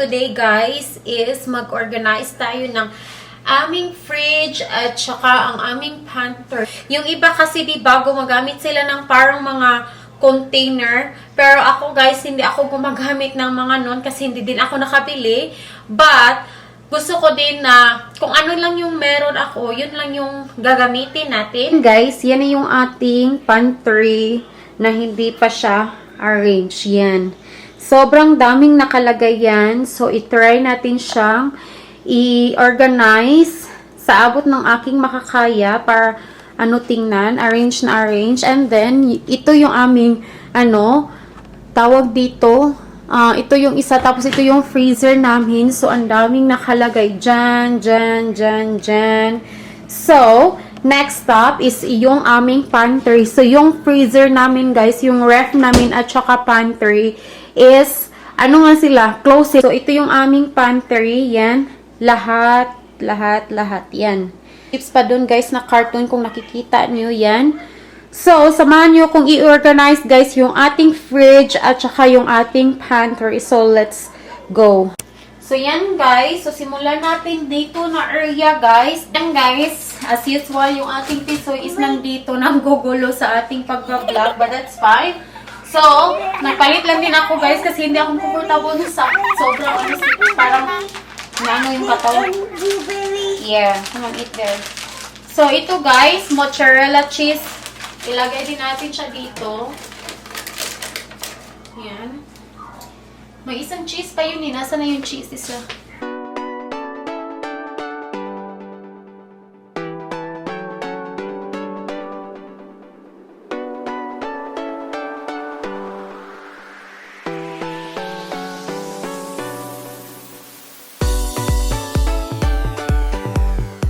today guys is mag-organize tayo ng aming fridge at saka ang aming pantry. Yung iba kasi di ba gumagamit sila ng parang mga container. Pero ako guys, hindi ako gumagamit ng mga nun kasi hindi din ako nakabili. But, gusto ko din na kung ano lang yung meron ako, yun lang yung gagamitin natin. Guys, yan yung ating pantry na hindi pa siya arrange. Yan. Sobrang daming nakalagay yan. So, itry natin siyang i-organize sa abot ng aking makakaya para tingnan, arrange na arrange. And then, ito yung aming, tawag dito, ito yung isa, tapos ito yung freezer namin. So, ang daming nakalagay dyan. So, next stop is yung aming pantry. So, yung freezer namin, guys, yung ref namin at saka pantry is, close. So, ito yung aming pantry. Yan. Lahat. Yan. Tips pa dun guys na cartoon kung nakikita nyo yan. So, samahan nyo kung i-organize guys yung ating fridge at saka yung ating pantry. So, let's go. So, yan guys. So, simulan natin dito na area guys. Yan guys, as usual yung ating tisoy is nandito nanggugulo sa ating pag-vlog. But that's fine. So, nagpalit lang din ako guys kasi hindi ako comfortable sa sobrang parang yung katawan. Yeah, come on, eat there. So, ito guys, mozzarella cheese. Ilagay din natin siya dito. Yan. May isang cheese pa yun eh. Nasaan na yung cheese isa?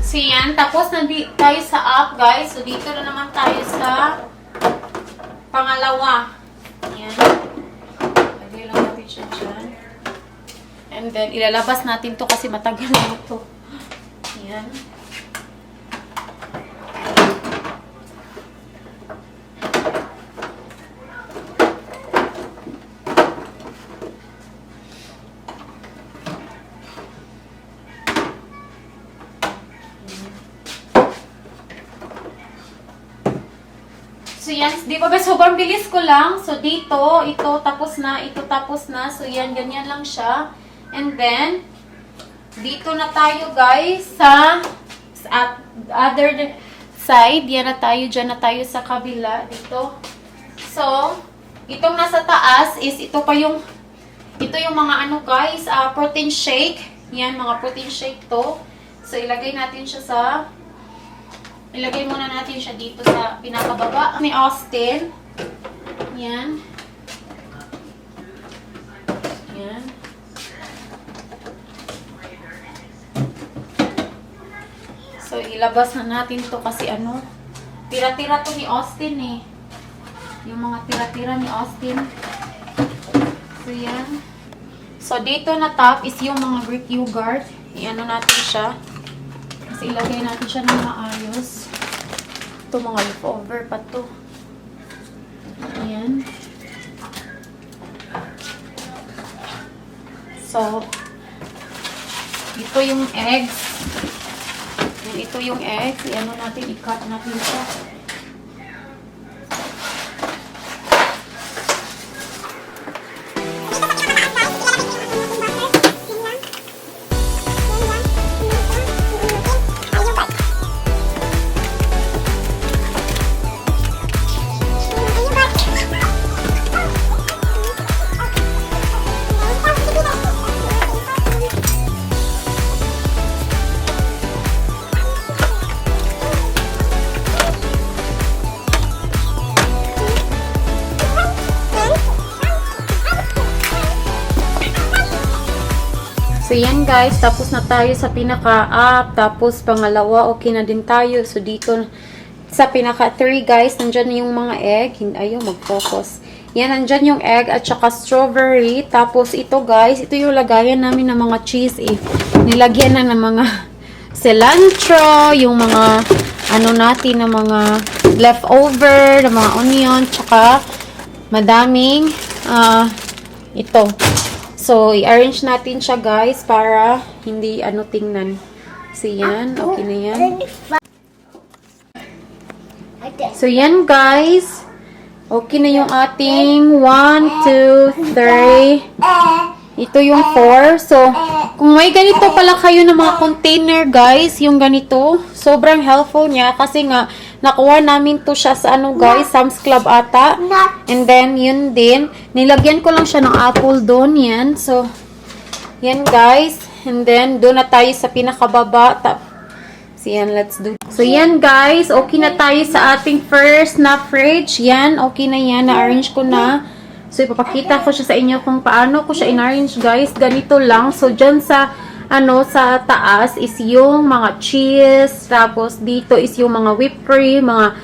So, yan. Tapos, nandito tayo sa up, guys. So, dito na naman tayo sa pangalawa. Yan. Lagay lang natin siya dyan. And then, ilalabas natin to kasi matagal na ito. Yan. So, yan. Di ba ba, sobrang bilis ko lang. So, dito, ito tapos na, ito tapos na. So, yan, ganyan lang siya. And then, dito na tayo, guys, sa other side. Yan na tayo, dyan na tayo sa kabila. Dito. So, itong nasa taas is, ito yung mga guys, protein shake. Yan, mga protein shake to. So, ilagay natin siya ilagay muna natin siya dito sa pinakababa ni Austin. Yan. Yan. So, ilabas na natin to kasi tira-tira to ni Austin eh. Yung mga tira-tira ni Austin. So, yan. So, dito na top is yung mga Greek yogurt. Natin siya. Kasi ilagay natin siya ng maayos. Ito mga leftover pa to. Ayan. So, ito yung eggs. Ito yung eggs. Natin, i-cut natin siya. So, yan guys. Tapos na tayo sa pinaka-up. Tapos, pangalawa, okay na din tayo. So, dito sa pinaka-3 guys, nandyan yung mga egg. Ayaw, mag-focus. Yan, nandyan yung egg at saka strawberry. Tapos, ito guys, ito yung lagayan namin ng mga cheese eh. Nilagyan na ng mga cilantro, yung mga, natin, ng mga leftover, ng mga onion, tsaka madaming, ito. So, i-arrange natin siya, guys, para hindi, tingnan. So, yan. Okay na yan. So, yan, guys. Okay na yung ating 1, 2, 3. Ito yung 4. So, kung may ganito pala kayo ng mga container, guys, yung ganito, sobrang helpful niya kasi nga, nakuha namin to siya sa guys, Sam's Club ata. And then, yun din. Nilagyan ko lang siya ng apple doon, yan. So, yan, guys. And then, doon na tayo sa pinakababa. So, yan, let's do. So, yan, guys. Okay na tayo sa ating first na fridge. Yan, okay na yan. Na-arrange ko na. So, ipapakita ko siya sa inyo kung paano ko siya in-arrange, guys. Ganito lang. So, dyan sa, sa taas is yung mga cheese. Tapos, dito is yung mga whipped cream, mga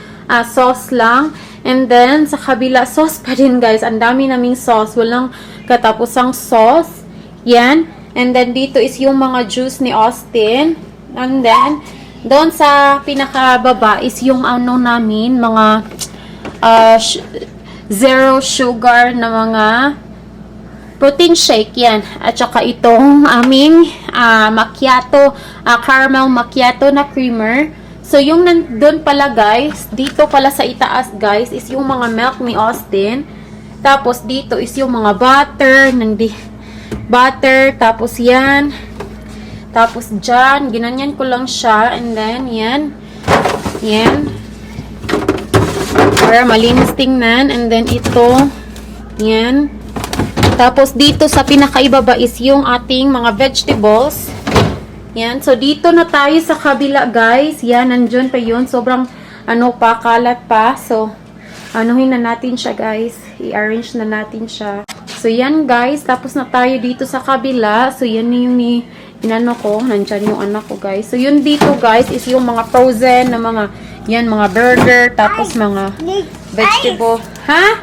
sauce lang. And then, sa kabila, sauce pa din, guys. Ang dami naming sauce. Walang katapusang sauce. Yan. And then, dito is yung mga juice ni Austin. And then, doon sa pinakababa is yung namin, mga zero sugar na mga protein shake, yan. At saka itong aming macchiato, caramel macchiato na creamer. So, yung nandun pala, guys, dito pala sa itaas, guys, is yung mga milk ni Austin. Tapos, dito is yung mga butter, tapos yan. Tapos, dyan, ginanyan ko lang siya. And then, yan. Yan. Para malinis tingnan. And then, ito. Yan. Tapos, dito sa pinakaibaba is yung ating mga vegetables. Yan. So, dito na tayo sa kabila, guys. Yan, nandyan pa yun. Sobrang, kalat pa. So, anuhin na natin siya, guys. I-arrange na natin siya. So, yan, guys. Tapos na tayo dito sa kabila. So, yan yung inano ko. Nandyan yung anak ko, guys. So, yun dito, guys, is yung mga frozen na mga, yan, mga burger. Tapos, mga vegetable. Ha?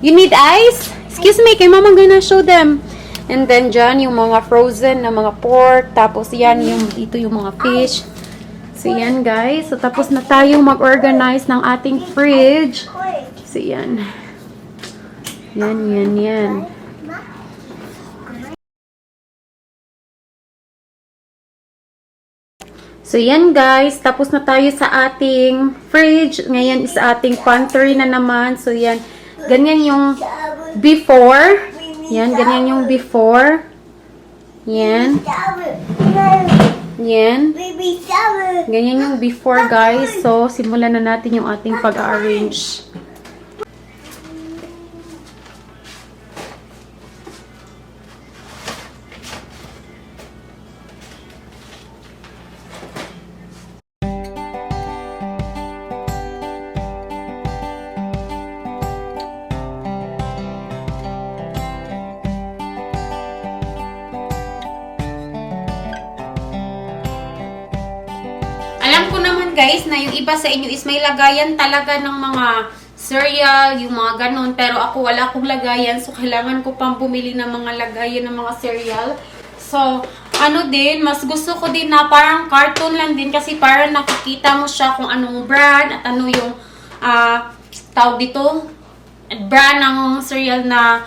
You need ice? Excuse me, kay mama gonna show them. And then, dyan, yung mga frozen na mga pork. Tapos, yan, yung, dito yung mga fish. So, yan, guys. So, tapos na tayo mag-organize ng ating fridge. So, yan. Yan. So, yan, guys. Tapos na tayo sa ating fridge. Ngayon is ating pantry na naman. So, yan. Ganyan yung before. Yan, ganyan yung before. Yan. Yan. Ganyan yung before, guys. So, simulan na natin yung ating pag-arrange. Alam ko naman, guys, na yung iba sa inyo is may lagayan talaga ng mga cereal, yung mga ganun. Pero ako wala akong lagayan. So, kailangan ko pang bumili ng mga lagayan ng mga cereal. So, mas gusto ko din na parang cartoon lang din. Kasi parang nakikita mo siya kung anong brand at ano yung tawag dito. Brand ng cereal na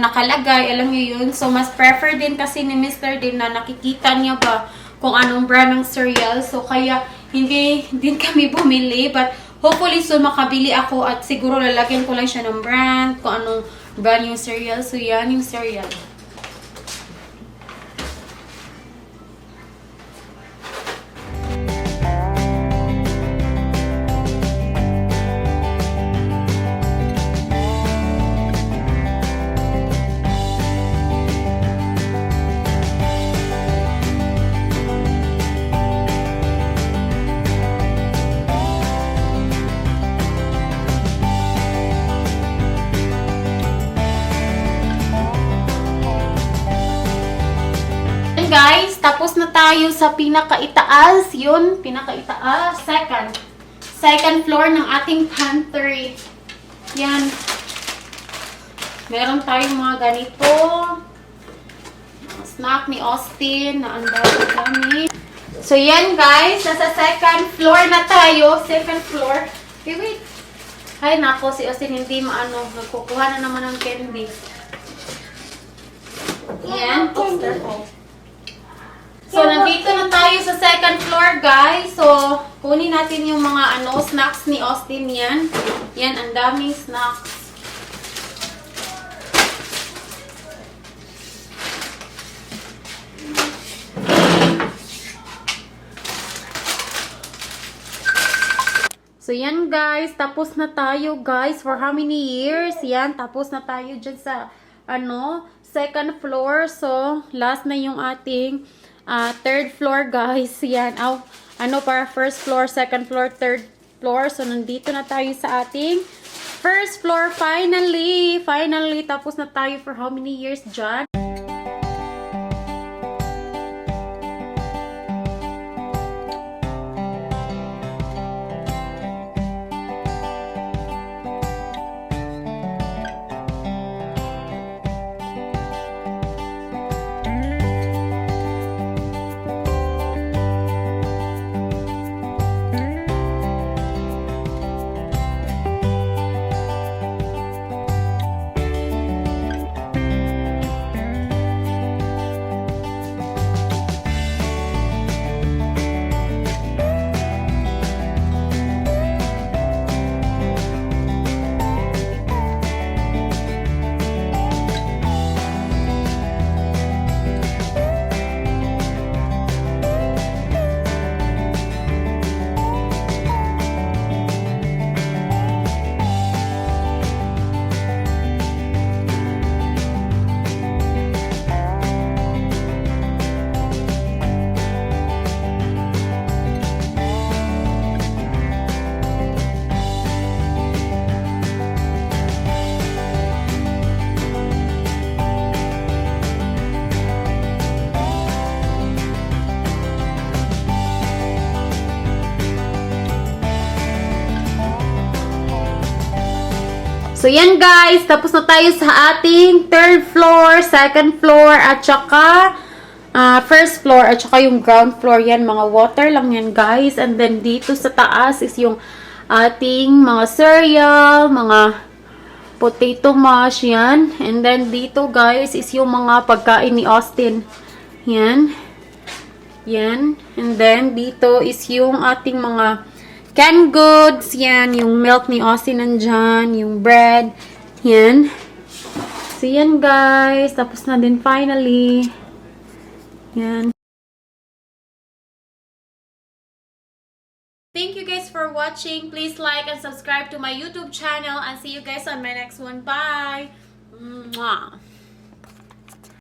nakalagay. Alam niyo yun. So, mas prefer din kasi ni Mr. din na nakikita niya ba kung anong brand ng cereal. So, kaya hindi din kami bumili. But, hopefully, so makabili ako at siguro lalagyan ko lang siya ng brand, kung anong brand yung cereal. So, yan yung cereal. Guys, tapos na tayo sa pinakaitaas. Yun, pinakaitaas. Second floor ng ating pantry. Yan. Meron tayong mga ganito. Mga snack ni Austin na ang dami. So, yan, guys. Nasa second floor na tayo. Second floor. Wait. Ay, nako, si Austin hindi maano. Nagkukuha na naman ng candy. Yan. So, nandito na tayo sa second floor, guys. So, kunin natin yung mga snacks ni Austin yan. Yan, ang daming snacks. So, yan guys. Tapos na tayo guys. For how many years? Yan. Tapos na tayo dyan sa, second floor. So, last na yung ating third floor guys. Yan. Para first floor, second floor, third floor. So, nandito na tayo sa ating first floor. Finally! Finally! Tapos na tayo for how many years dyan? So, yan guys. Tapos na tayo sa ating third floor, second floor, at saka first floor, at saka yung ground floor. Yan, mga water lang yan guys. And then, dito sa taas is yung ating mga cereal, mga potato mash, yan. And then, dito guys is yung mga pagkain ni Austin. Yan. Yan. And then, dito is yung ating mga canned goods, yan, yung milk ni Austin nandyan, yung bread, yan. So, yan guys, tapos na din finally. Yan. Thank you guys for watching. Please like and subscribe to my YouTube channel and see you guys on my next one. Bye! Mwah.